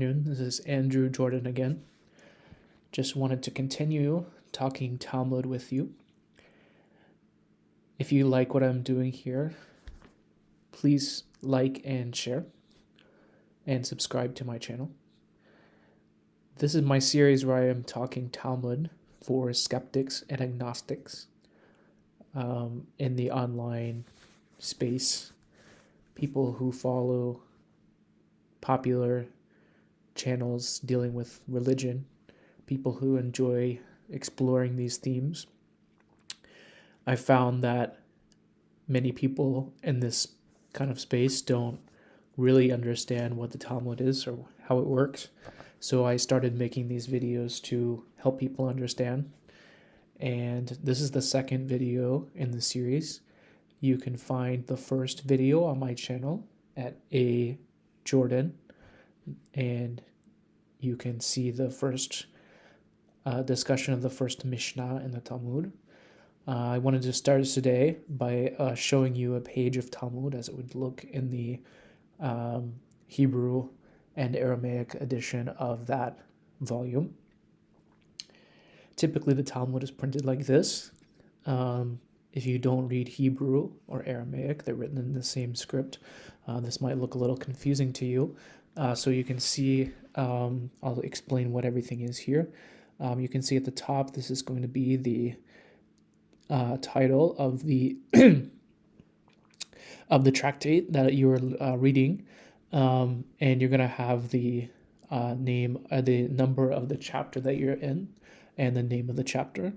This is Andrew Jordan again. Just wanted to continue talking Talmud with you. If you like what I'm doing here, please like and share and subscribe to my channel. This is my series where I am talking Talmud for skeptics and agnostics in the online space, people who follow popular channels dealing with religion, people who enjoy exploring these themes. I found that many people in this kind of space don't really understand what the Talmud is or how it works. So I started making these videos to help people understand. And this is the second video in the series. You can find the first video on my channel at A Jordan, and you can see the first discussion of the first mishnah in the Talmud. I wanted to start today by showing you a page of Talmud as it would look in the Hebrew and Aramaic edition of that volume. Typically, the Talmud is printed like this. If you don't read Hebrew or Aramaic, they're written in the same script. This might look a little confusing to you. So you can see, I'll explain what everything is here. You can see at the top, this is going to be the title of the of the tractate that you're reading, and you're going to have the name, the number of the chapter that you're in, and the name of the chapter.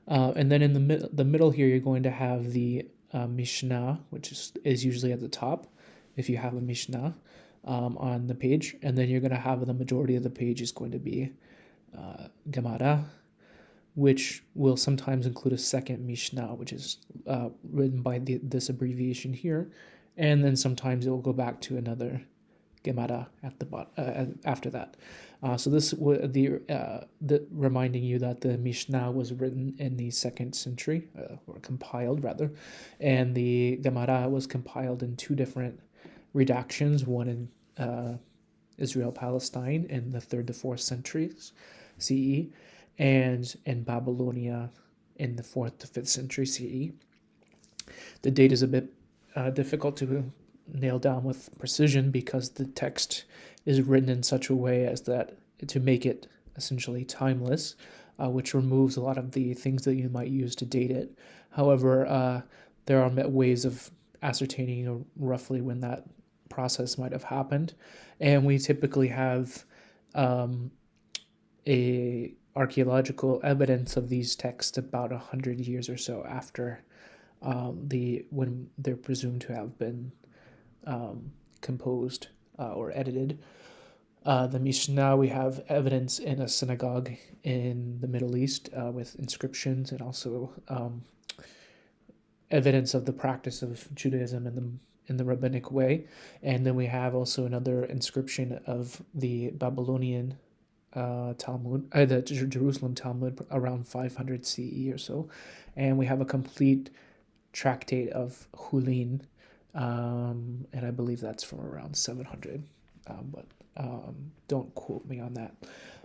And then in the middle here, you're going to have the mishnah, which is usually at the top, if you have a mishnah on the page. And then you're going to have the majority of the page is going to be Gemara, which will sometimes include a second mishnah, which is written by this abbreviation here. And then sometimes it will go back to another Gemara at the after that. So this the reminding you that the Mishnah was written in the 2nd century, or compiled rather, and the Gemara was compiled in two different redactions, one in Israel Palestine in the 3rd to 4th centuries CE, and in Babylonia in the 4th to 5th century CE. The date is a bit difficult to nail down with precision because the text is written in such a way as that to make it essentially timeless, which removes a lot of the things that you might use to date it. However, there are ways of ascertaining roughly when that process might have happened, and we typically have a archaeological evidence of these texts about 100 years or so after when they're presumed to have been composed or edited. The Mishnah, we have evidence in a synagogue in the Middle East with inscriptions, and also evidence of the practice of Judaism in the rabbinic way. And then we have also another inscription of the Babylonian Talmud, the Jerusalem Talmud around 500 CE or so. And we have a complete tractate of Hulin, and I believe that's from around 700, but don't quote me on that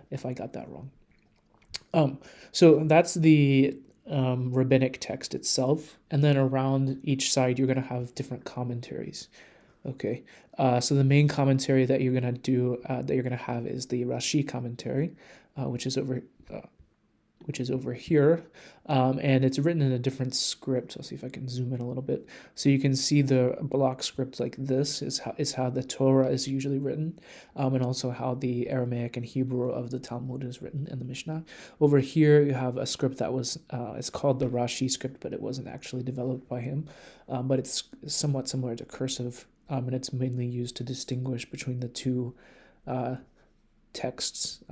if I got that wrong. So that's the rabbinic text itself, and then around each side you're going to have different commentaries. Okay, so the main commentary that you're going to do, that you're going to have, is the Rashi commentary, which is over here, and it's written in a different script. I'll see if I can zoom in a little bit, so you can see the block script like this is how the Torah is usually written, and also how the Aramaic and Hebrew of the Talmud is written in the Mishnah. Over here, you have a script that was it's called the Rashi script, but it wasn't actually developed by him, but it's somewhat similar to cursive, and it's mainly used to distinguish between the two texts,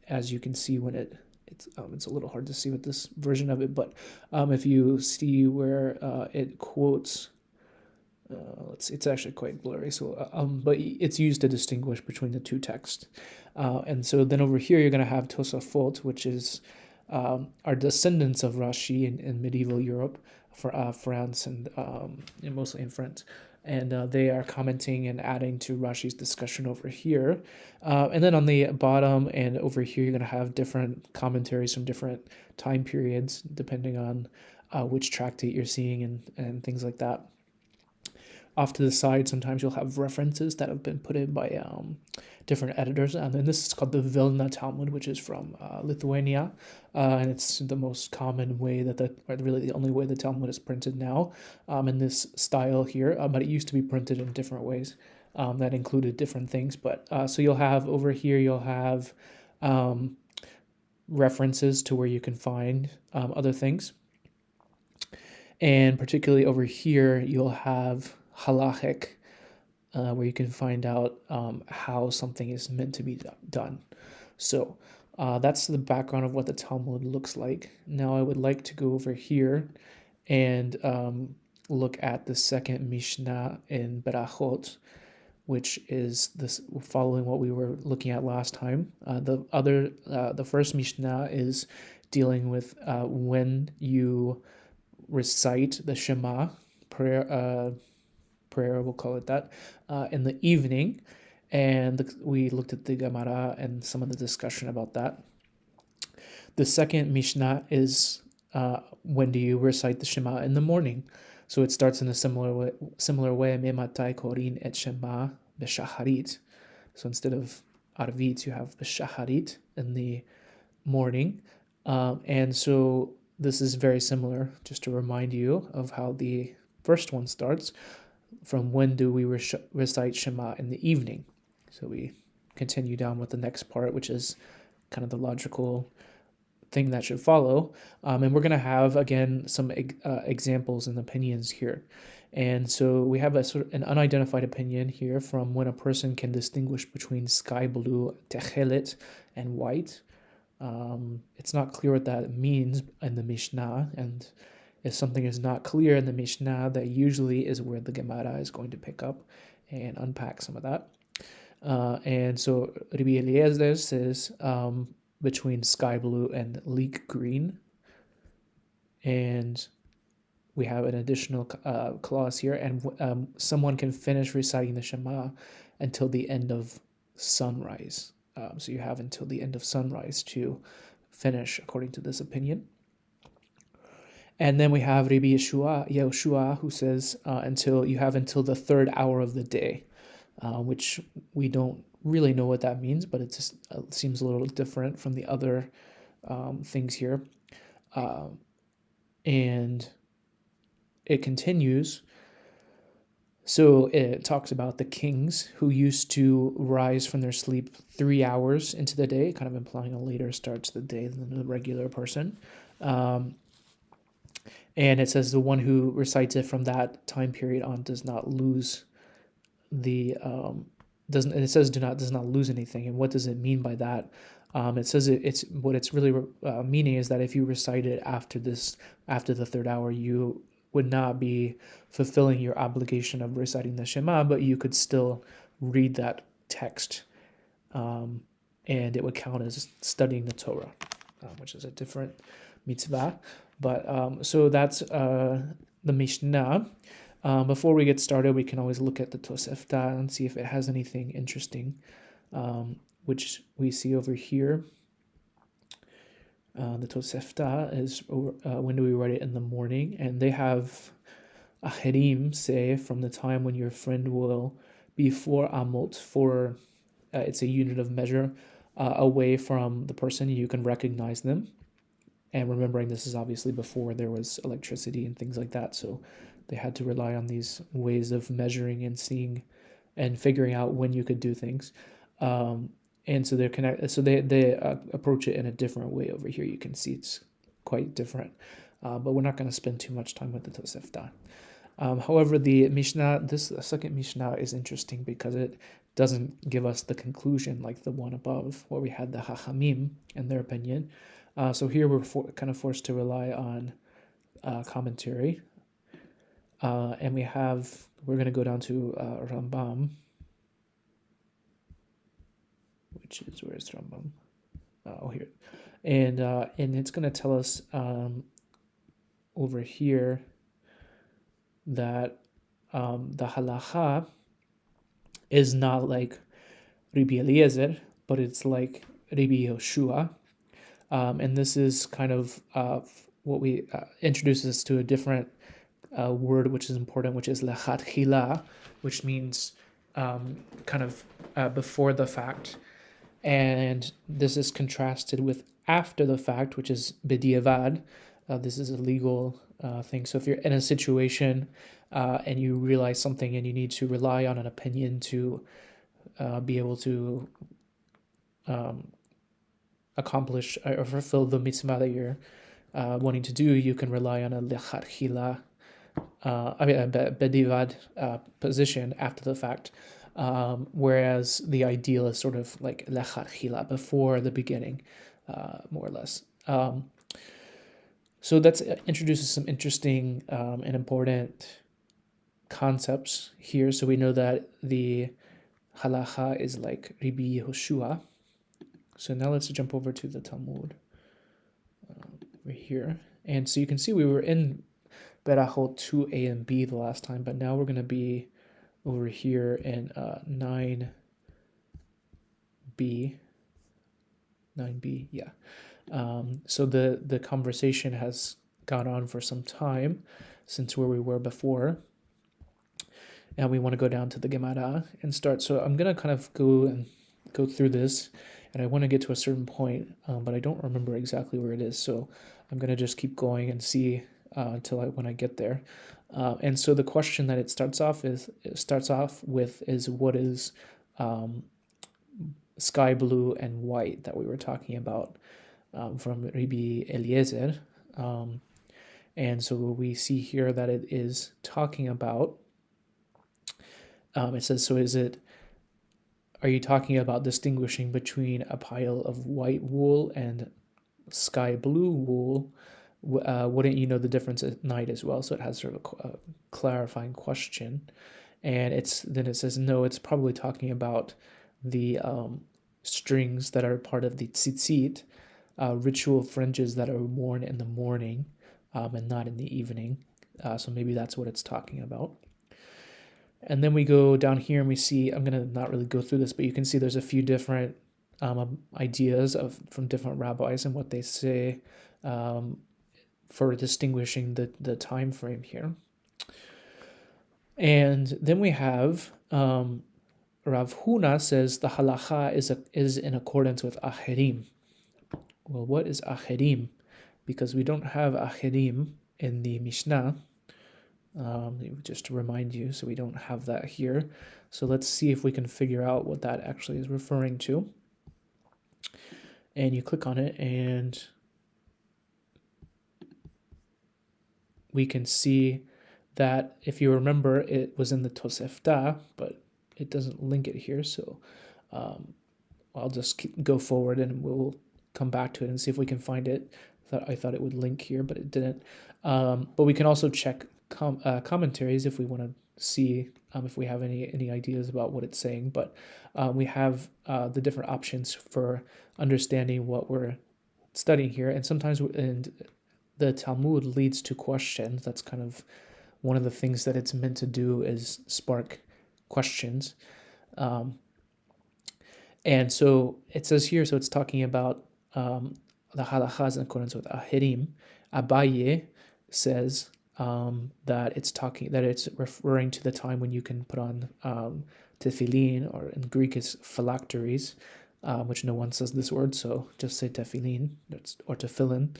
as you can see when it's a little hard to see with this version of it, but if you see where it quotes, it's actually quite blurry. So, but it's used to distinguish between the two texts, and so then over here you're going to have Tosafot, which is are descendants of Rashi in medieval Europe, for France and mostly in France, and they are commenting and adding to Rashi's discussion over here. And then on the bottom and over here, you're going to have different commentaries from different time periods, depending on which tractate you're seeing and things like that. Off to the side, sometimes you'll have references that have been put in by different editors. And then this is called the Vilna Talmud, which is from Lithuania. And it's the most common way or really the only way the Talmud is printed now in this style here. But it used to be printed in different ways that included different things. But so you'll have over here, you'll have references to where you can find other things. And particularly over here, you'll have halachic, where you can find out how something is meant to be done. So that's the background of what the Talmud looks like. Now I would like to go over here and look at the second mishnah in Berakhot, which is this following what we were looking at last time. The first mishnah is dealing with when you recite the Shema prayer, we'll call it that, in the evening, and we looked at the Gemara and some of the discussion about that. The second mishnah is when do you recite the Shema in the morning? So it starts in a similar way. Me'matai korin et Shema b'shacharit. So instead of arvit, you have b'shacharit in the morning, and so this is very similar. Just to remind you of how the first one starts. From when do we recite Shema in the evening? So we continue down with the next part, which is kind of the logical thing that should follow. And we're going to have, again, some examples and opinions here. And so we have an unidentified opinion here from when a person can distinguish between sky blue, techelet, and white. It's not clear what that means in the Mishnah, and if something is not clear in the Mishnah, that usually is where the Gemara is going to pick up and unpack some of that. And so Rabbi Eliezer says between sky blue and leek green. And we have an additional clause here, and someone can finish reciting the Shema until the end of sunrise. So you have until the end of sunrise to finish, according to this opinion. And then we have Rabbi Yehoshua, who says until the third hour of the day, which we don't really know what that means, but it just seems a little different from the other things here. And it continues. So it talks about the kings who used to rise from their sleep 3 hours into the day, kind of implying a later start to the day than the regular person. And it says the one who recites it from that time period on does not lose does not lose anything. And what does it mean by that? It says it's what it's really meaning is that if you recite it after the third hour, you would not be fulfilling your obligation of reciting the Shema, but you could still read that text, and it would count as studying the Torah, which is a different mitzvah. But so that's the Mishnah. Before we get started, we can always look at the Tosefta and see if it has anything interesting, which we see over here. The Tosefta is when do we write it in the morning, and they have Ahirim say from the time when your friend will be 4 amot, for it's a unit of measure away from the person, you can recognize them. And remembering this is obviously before there was electricity and things like that, so they had to rely on these ways of measuring and seeing and figuring out when you could do things. And so they're connected. So they approach it in a different way over here. You can see it's quite different, but we're not going to spend too much time with the Tosefta. However, the Mishnah, this second Mishnah, is interesting because it doesn't give us the conclusion like the one above, where we had the Hachamim and their opinion. So here we're kind of forced to rely on commentary. And we're going to go down to Rambam, which is, where's Rambam? Oh, here. And it's going to tell us over here that the halacha is not like Rabbi Eliezer, but it's like Rabbi Yoshua. And this is kind of what we introduces us to a different word which is important, which is lechatchila, which means kind of before the fact. And this is contrasted with after the fact, which is b'diavad. This is a legal thing. So if you're in a situation and you realize something and you need to rely on an opinion to be able to accomplish or fulfill the mitzvah that you're wanting to do, you can rely on a lechatchila, a b'diavad position after the fact. Whereas the ideal is sort of like lechatchila, before the beginning, more or less. So that introduces some interesting and important concepts here. So we know that the halacha is like Rabbi Yehoshua. So now let's jump over to the Talmud over here. And so you can see we were in Berakhot 2a and b the last time, but now we're going to be over here in 9b, yeah. So the conversation has gone on for some time since where we were before, and we want to go down to the Gemara and start. So I'm gonna kind of go through this, and I want to get to a certain point, but I don't remember exactly where it is. So I'm gonna just keep going and see until when I get there. And so the question that it starts off with is what is sky blue and white that we were talking about from Rabbi Eliezer. And so we see here that it is talking about, it says, so are you talking about distinguishing between a pile of white wool and sky blue wool? Wouldn't you know the difference at night as well? So it has sort of a clarifying question. And then it says, no, it's probably talking about the strings that are part of the tzitzit, ritual fringes that are worn in the morning and not in the evening. So maybe that's what it's talking about. And then we go down here and we see, I'm going to not really go through this, but you can see there's a few different ideas from different rabbis and what they say for distinguishing the time frame here. And then we have Rav Huna says the halacha is in accordance with acherim. Well, what is acherim? Because we don't have acherim in the mishnah. Just to remind you, so we don't have that here. So let's see if we can figure out what that actually is referring to. And you click on it, and we can see that, if you remember, it was in the Tosefta, but it doesn't link it here. So I'll just go forward and we'll come back to it and see if we can find it. I thought it would link here, but it didn't. But we can also check commentaries if we want to see if we have any ideas about what it's saying. But we have the different options for understanding what we're studying here. And sometimes the Talmud leads to questions. That's kind of one of the things that it's meant to do, is spark questions. And so it says here, so it's talking about the halachas in accordance with ahirim. Abaye says that it's referring to the time when you can put on tefillin, or in Greek is phylacteries, which no one says this word, so just say tefillin or tefillin,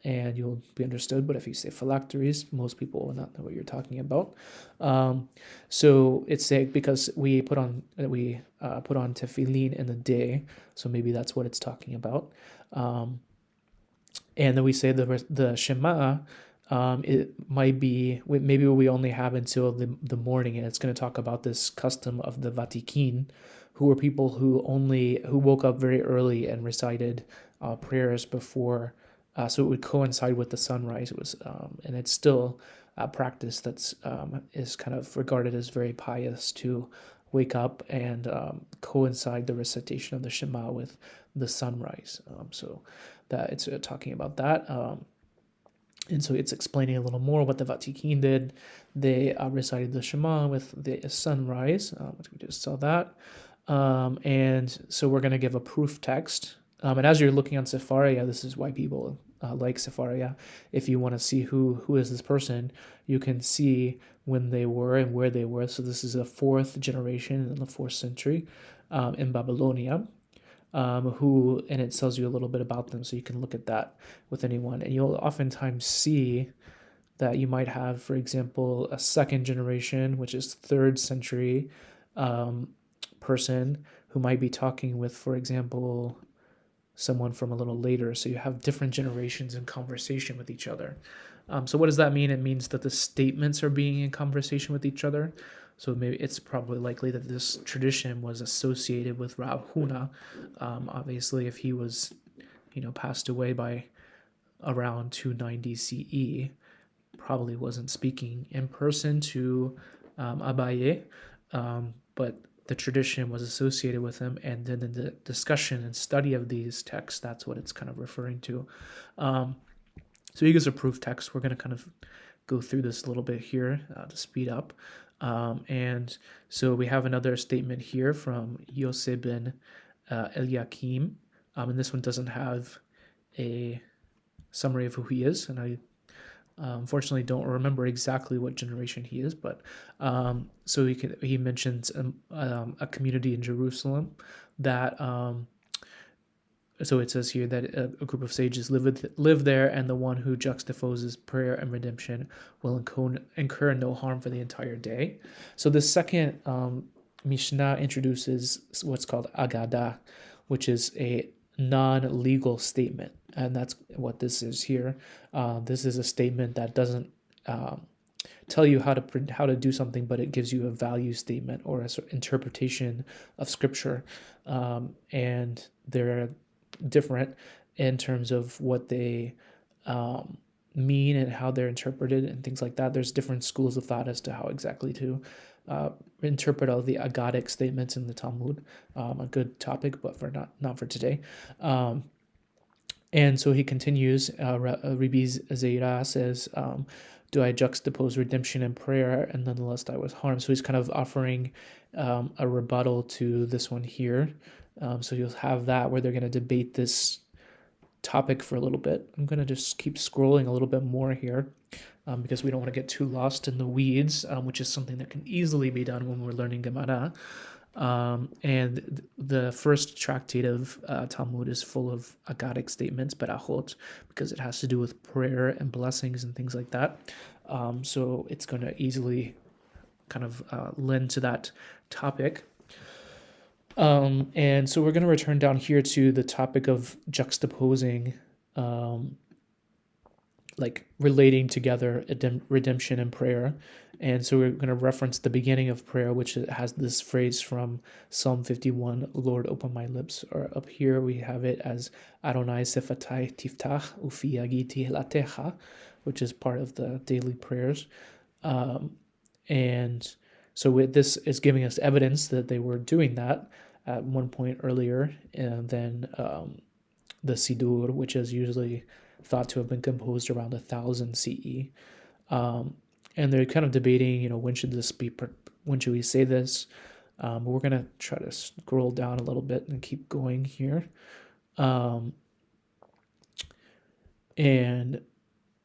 and you'll be understood. But if you say phylacteries, most people will not know what you're talking about. So it's because we put on tefillin in the day, so maybe that's what it's talking about. And then we say the Shema. It might be, maybe we only have until the morning, and it's going to talk about this custom of the Vatikin, who were people who woke up very early and recited prayers before, so it would coincide with the sunrise. It was, and it's still a practice that's is kind of regarded as very pious, to wake up and coincide the recitation of the Shema with the sunrise. So that it's talking about that. And so it's explaining a little more what the Vatikin did. They recited the Shema with the sunrise, which we just saw that. And so we're going to give a proof text. And as you're looking on Sepharia, this is why people like Sepharia. If you want to see who is this person, you can see when they were and where they were. So this is a fourth generation in the 4th century in Babylonia. And it tells you a little bit about them, so you can look at that with anyone. And you'll oftentimes see that you might have, for example, a second generation, which is 3rd century person who might be talking with, for example, someone from a little later. So you have different generations in conversation with each other. So what does that mean? It means that the statements are being in conversation with each other. So maybe it's probably likely that this tradition was associated with Rab Huna. Obviously, if he was, passed away by around 290 CE, probably wasn't speaking in person to Abaye, but the tradition was associated with him, and then in the discussion and study of these texts, that's what it's kind of referring to. So he gives a proof text. We're going to kind of go through this a little bit here to speed up. And so we have another statement here from Yosef ben Eliakim, and this one doesn't have a summary of who he is, and I unfortunately don't remember exactly what generation he is, but so he mentions a community in Jerusalem that so it says here that a group of sages live there, and the one who juxtaposes prayer and redemption will incur no harm for the entire day. So the second mishnah introduces what's called agada, which is a non-legal statement, and that's what this is here. This is a statement that doesn't tell you how to do something, but it gives you a value statement or a sort of interpretation of scripture, and they're different in terms of what they mean and how they're interpreted and things like that. There's different schools of thought as to how exactly to interpret all the agadic statements in the Talmud. A good topic, but for not for today. And so he continues. Rabbi Zeira says, "Do I juxtapose redemption and prayer, and nonetheless I was harmed?" So he's kind of offering a rebuttal to this one here. So you'll have that where they're going to debate this topic for a little bit. I'm going to just keep scrolling a little bit more here because we don't want to get too lost in the weeds, which is something that can easily be done when we're learning Gemara. And the first tractate of Talmud is full of agadic statements, Berakhot, because it has to do with prayer and blessings and things like that. So it's going to easily kind of lend to that topic. And so we're going to return down here to the topic of juxtaposing, like relating together redemption and prayer. And so we're going to reference the beginning of prayer, which has this phrase from Psalm 51, "Lord, open my lips." Or up here we have it as Adonai sefatai tiftach ufi yagiti latecha, which is part of the daily prayers. And so this is giving us evidence that they were doing that at one point earlier, and then the Sidur, which is usually thought to have been composed around 1000 CE. And they're kind of debating, when should we say this? But we're going to try to scroll down a little bit and keep going here. And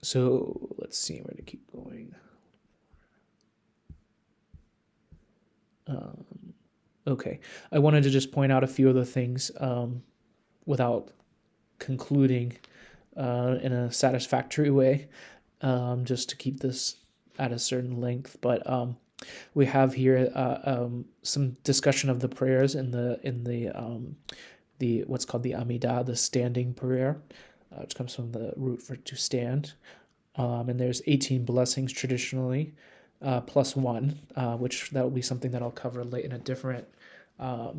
so let's see where to keep going. Okay, I wanted to just point out a few other things without concluding in a satisfactory way, just to keep this at a certain length. But we have here some discussion of the prayers in the what's called the Amidah, the standing prayer, which comes from the root for to stand. And there's 18 blessings traditionally, plus one, which that will be something that I'll cover late in a different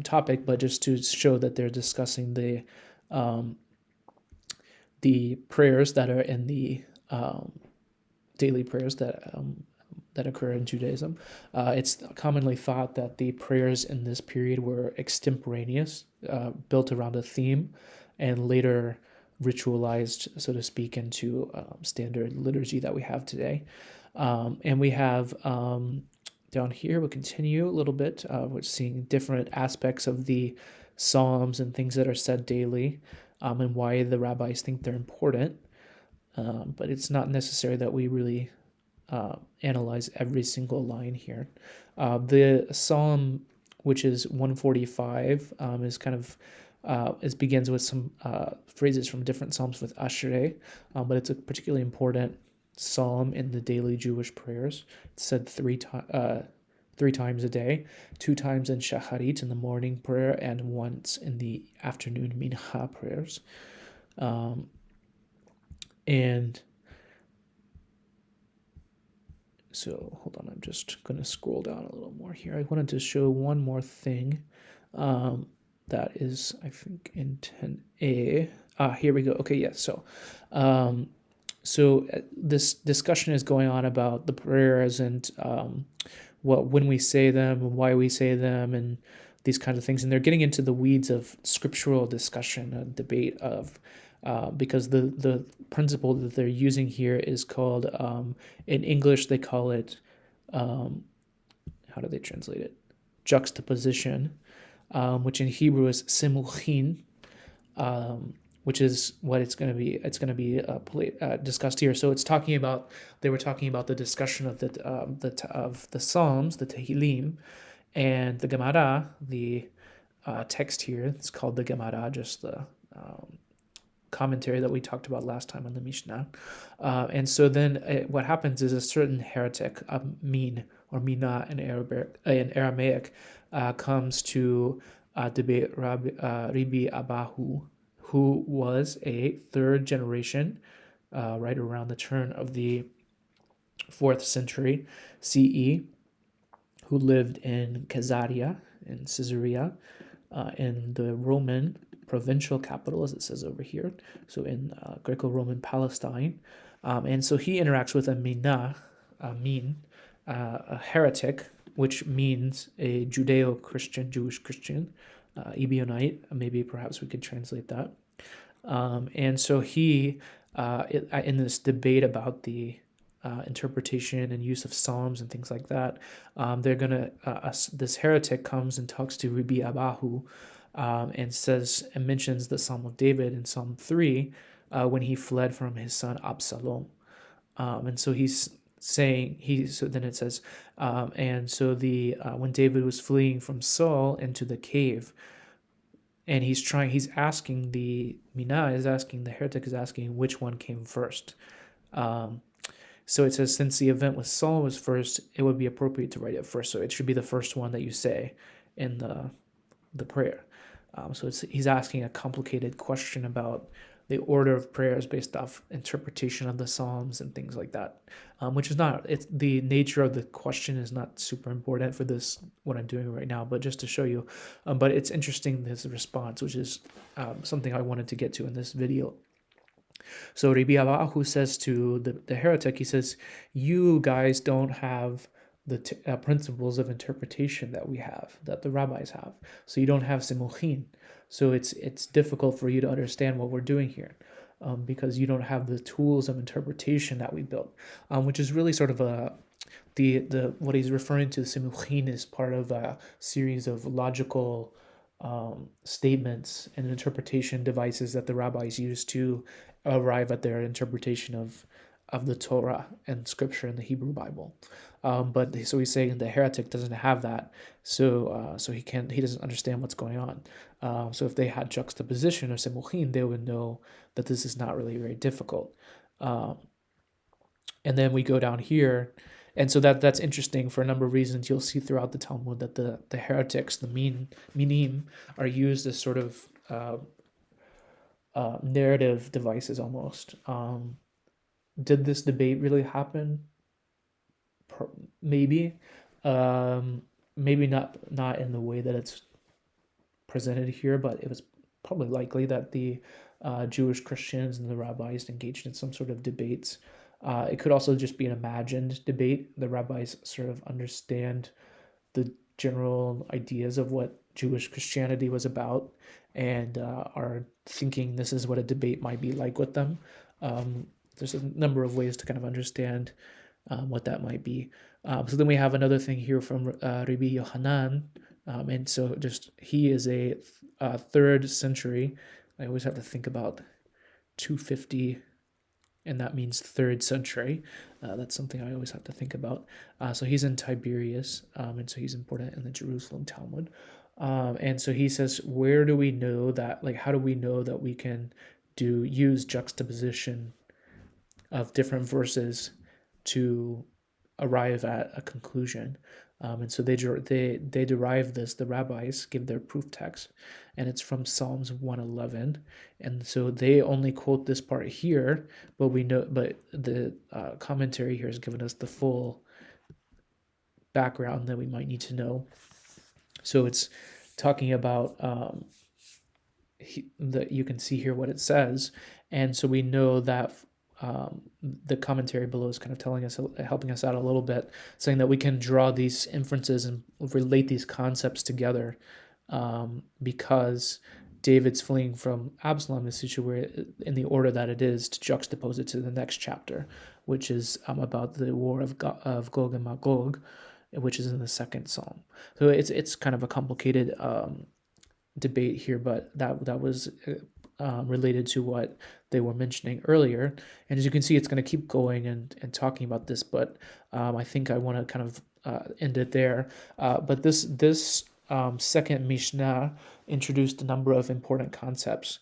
topic, but just to show that they're discussing the prayers that are in the daily prayers that occur in Judaism. It's commonly thought that the prayers in this period were extemporaneous, built around a theme, and later ritualized, so to speak, into standard liturgy that we have today. And we have down here, we'll continue a little bit. We're seeing different aspects of the Psalms and things that are said daily, and why the rabbis think they're important. But it's not necessary that we really analyze every single line here. The Psalm, which is 145, is kind of it begins with some phrases from different Psalms with Ashrei, but it's a particularly important psalm in the daily Jewish prayers. It's said three times a day, 2 times in Shacharit in the morning prayer, and once in the afternoon Mincha prayers. And so hold on, I'm just going to scroll down a little more here. I wanted to show one more thing that is, I think, in 10a. Here we go. Okay, yes. So this discussion is going on about the prayers and when we say them and why we say them and these kinds of things. And they're getting into the weeds of scriptural discussion, a debate of because the principle that they're using here is called, in English they call it, how do they translate it? Juxtaposition, which in Hebrew is simuchin, which is what it's going to be. It's going to be discussed here. So it's talking about, they were talking about the discussion of the Psalms, the Tehillim, and the Gemara, the text here. It's called the Gemara, just the commentary that we talked about last time on the Mishnah. And so then what happens is a certain heretic, min or mina in Aramaic, comes to debate Rabbi Abahu, who was a third generation, right around the turn of the 4th century CE, who lived in Caesarea, in Caesarea, in the Roman provincial capital, as it says over here, so in Greco-Roman Palestine. And so he interacts with a mina, a heretic, which means a Judeo-Christian, Jewish Christian, Ebionite, maybe perhaps we could translate that. And so he, in this debate about the interpretation and use of Psalms and things like that, this heretic comes and talks to Rabbi Abahu, and mentions the Psalm of David in Psalm 3, when he fled from his son Absalom. And so he's saying, then it says, when David was fleeing from Saul into the cave, and the heretic is asking which one came first. So it says, since the event with Saul was first, it would be appropriate to write it first. So it should be the first one that you say in the prayer. So he's asking a complicated question about the order of prayers based off interpretation of the Psalms and things like that, which is not, it's the nature of the question is not super important for this, what I'm doing right now, but just to show you. But it's interesting, this response, which is something I wanted to get to in this video. So Rabbi Abahu says to the heretic, he says, you guys don't have the principles of interpretation that the rabbis have. So you don't have simuchin. So it's difficult for you to understand what we're doing here, because you don't have the tools of interpretation that we built, which is really sort of the what he's referring to. Simuchin is part of a series of logical statements and interpretation devices that the rabbis use to arrive at their interpretation of the Torah and Scripture in the Hebrew Bible. So he's saying the heretic doesn't have that, so he doesn't understand what's going on. So if they had juxtaposition or simuchin, they would know that this is not really very difficult. And then we go down here, and so that's interesting for a number of reasons. You'll see throughout the Talmud that the heretics, the minim, are used as sort of narrative devices almost. Did this debate really happen? Maybe. Maybe not in the way that it's presented here, but it was probably likely that the Jewish Christians and the rabbis engaged in some sort of debates. It could also just be an imagined debate. The rabbis sort of understand the general ideas of what Jewish Christianity was about, and are thinking this is what a debate might be like with them. There's a number of ways to kind of understand what that might be. So then we have another thing here from Rabbi Yohanan, and so just he is a 3rd century. I always have to think about 250, and that means 3rd century. That's something I always have to think about. So he's in Tiberias, and so he's important in the Jerusalem Talmud. And so he says, where do we know that, like, how do we know that we can use juxtaposition of different verses to arrive at a conclusion? And so they derive this. The rabbis give their proof text, and it's from Psalms 111. And so they only quote this part here, but the commentary here has given us the full background that we might need to know. So it's talking about that you can see here what it says, and so we know that the commentary below is kind of helping us out a little bit, saying that we can draw these inferences and relate these concepts together, because David's fleeing from Absalom is situated in the order that it is, to juxtapose it to the next chapter, which is about the war of Gog and Magog, which is in the 2nd Psalm. So it's kind of a complicated debate here, but that was related to what they were mentioning earlier. And as you can see, it's going to keep going and talking about this, but I think I want to kind of end it there. But this 2nd Mishnah introduced a number of important concepts.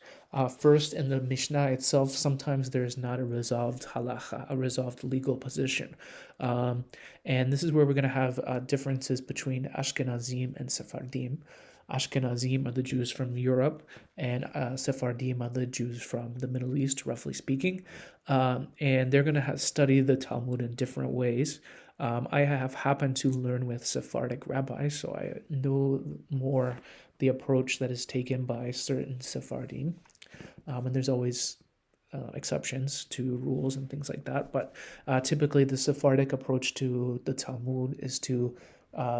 First, in the Mishnah itself, sometimes there is not a resolved halacha, a resolved legal position. And this is where we're going to have differences between Ashkenazim and Sephardim. Ashkenazim are the Jews from Europe, and Sephardim are the Jews from the Middle East, roughly speaking. And they're going to study the Talmud in different ways. I have happened to learn with Sephardic rabbis, so I know more the approach that is taken by certain Sephardim. And there's always exceptions to rules and things like that. But typically the Sephardic approach to the Talmud is to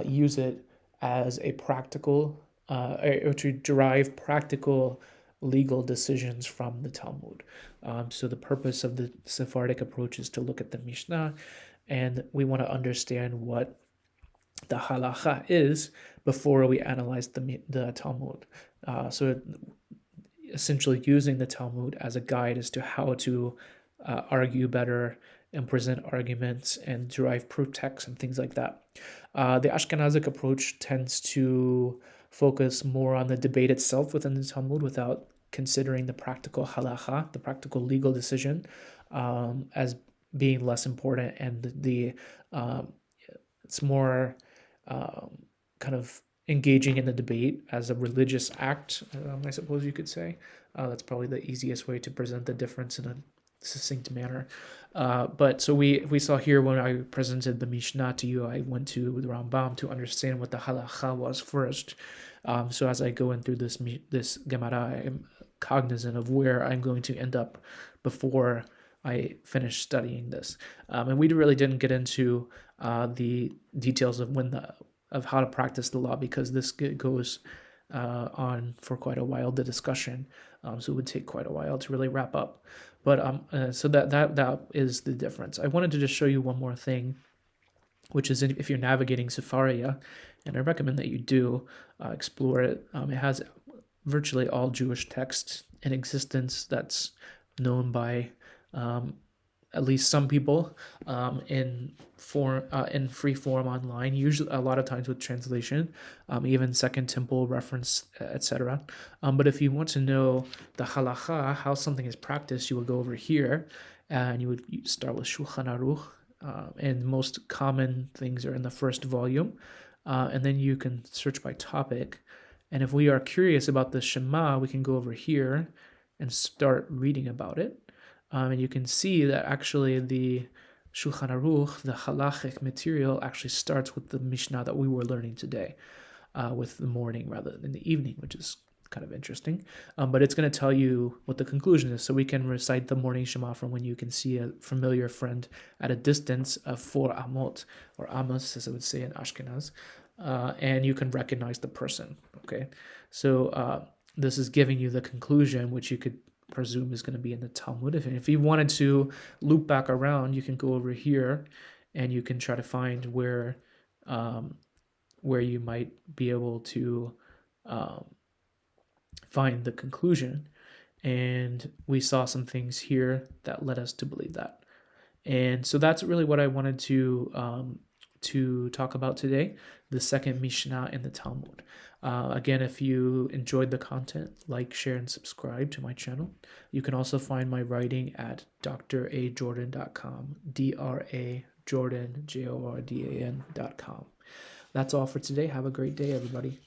use it as a practical, or to derive practical legal decisions from the Talmud. So the purpose of the Sephardic approach is to look at the Mishnah, and we want to understand what the halacha is before we analyze the Talmud. So essentially using the Talmud as a guide as to how to argue better and present arguments and derive proof texts and things like that. The Ashkenazic approach tends to focus more on the debate itself within the Talmud without considering the practical halacha, the practical legal decision, as being less important, and it's more kind of engaging in the debate as a religious act, I suppose you could say. That's probably the easiest way to present the difference in a succinct manner. But so we saw here when I presented the Mishnah to you, I went to the Rambam to understand what the halacha was first. So as I go in through this Gemara, I'm cognizant of where I'm going to end up before I finish studying this. And we really didn't get into the details of how to practice the law, because this goes on for quite a while, the discussion. So it would take quite a while to really wrap up. But so that is the difference. I wanted to just show you one more thing, which is if you're navigating Sefaria, and I recommend that you do explore it. It has virtually all Jewish texts in existence that's known by at least some people in free form online, usually a lot of times with translation, even Second Temple reference, etc. But if you want to know the halacha, how something is practiced, you would go over here and you would start with Shulchan Aruch, and most common things are in the first volume, and then you can search by topic. And if we are curious about the Shema, we can go over here and start reading about it. And you can see that actually the Shulchan Aruch, the halachic material, actually starts with the Mishnah that we were learning today, with the morning rather than the evening, which is kind of interesting. But it's going to tell you what the conclusion is. So we can recite the morning Shema from when you can see a familiar friend at a distance of 4 amot, or amos, as I would say in Ashkenaz. and you can recognize the person. Okay, so this is giving you the conclusion, which you could presume is going to be in the Talmud. If you wanted to loop back around, you can go over here, and you can try to find where you might be able to um, find the conclusion. And we saw some things here that led us to believe that. And so that's really what I wanted to talk about today, the second Mishnah in the Talmud. Again, if you enjoyed the content, like, share, and subscribe to my channel. You can also find my writing at drajordan.com, drajordan.com. That's all for today. Have a great day, everybody.